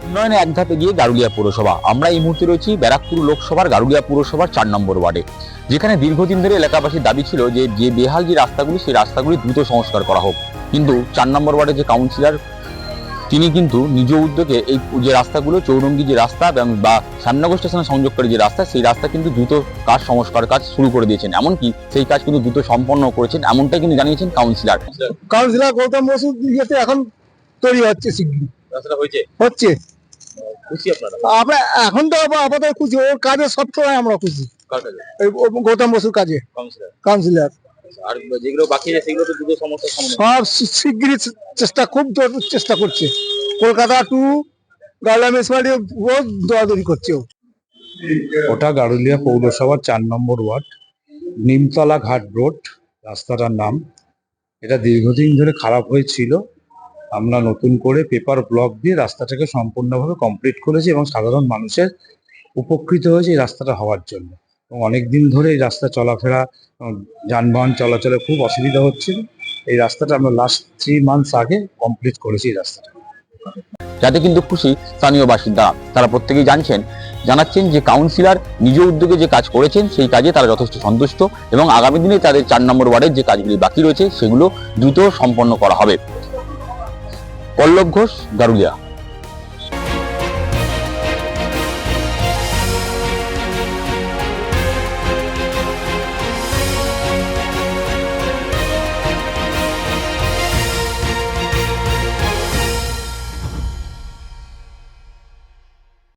উন্নয়নে এক ধাপে গিয়ে গারুলিয়া পৌরসভা। আমরা এই মুহূর্তে রয়েছি ব্যারাকপুর লোকসভার গারুলিয়া পৌরসভার 4 নম্বর ওয়ার্ডে, যেখানে দীর্ঘদিন ধরে এলাকাবাসীর দাবি ছিল যে বেহাল যে রাস্তাগুলি, সেই রাস্তাগুলি দ্রুত সংস্কার করা হোক। কিন্তু 4 নম্বর ওয়ার্ডের যে কাউন্সিলর, তিনি কিন্তু নিজ উদ্যোগে এই যে রাস্তাগুলো, চৌরঙ্গি যে রাস্তা বা শ্যামনগর স্টেশনে সংযোগকারী যে রাস্তা, সেই রাস্তা কিন্তু দ্রুত সংস্কার কাজ শুরু করে দিয়েছেন। এমনকি সেই কাজ কিন্তু দ্রুত সম্পন্ন করেছেন, এমনটাই কিন্তু জানিয়েছেন কাউন্সিলর। গৌতম বসু এখন তৈরি হচ্ছে, শিগগিরই রাস্তাটা হচ্ছে খুশি আপনারা? আমরা এখন তো আপাতত খুশি, ওর কাজে সবসময় আমরা খুশি। গৌতম বসুর কাজে কাউন্সিলর আর যেগুলো বাকি আছে সেগুলো তো দ্রুত সমস্যার সমাধান সব শিগগিরই খুব চেষ্টা করছে। কলকাতা টু গার্লা মিউনিসিপালিটি বহুত দৌড়াদৌড়ি করছে। ওটা গারুলিয়া পৌরসভার 4 নম্বর ওয়ার্ড, নিমতলা ঘাট রোড রাস্তাটার নাম। এটা দীর্ঘদিন ধরে খারাপ হয়েছিল। আমরা নতুন করে পেপার ব্লক দিয়ে রাস্তাটাকে সম্পূর্ণভাবে কমপ্লিট করেছি এবং সাধারণ মানুষের উপকৃত হয়েছে এই রাস্তাটা হওয়ার জন্য। এবং অনেকদিন ধরে এই রাস্তা চলাফেরা, যানবাহন চলাচলে খুব অসুবিধা হচ্ছিল। এই রাস্তাটা আমরা লাস্ট 3 মান্থস আগে কমপ্লিট করেছি এই রাস্তাটা। যাতে কিন্তু খুশি স্থানীয় বাসিন্দা। তারা প্রত্যেকেই জানাচ্ছেন যে কাউন্সিলর নিজ উদ্যোগে যে কাজ করেছেন সেই কাজে তারা যথেষ্ট সন্তুষ্ট এবং আগামী দিনে তাদের 4 নম্বর ওয়ার্ডের যে কাজগুলি বাকি রয়েছে সেগুলো দ্রুত সম্পন্ন করা হবে। পল্লব ঘোষ, গারুলিয়া।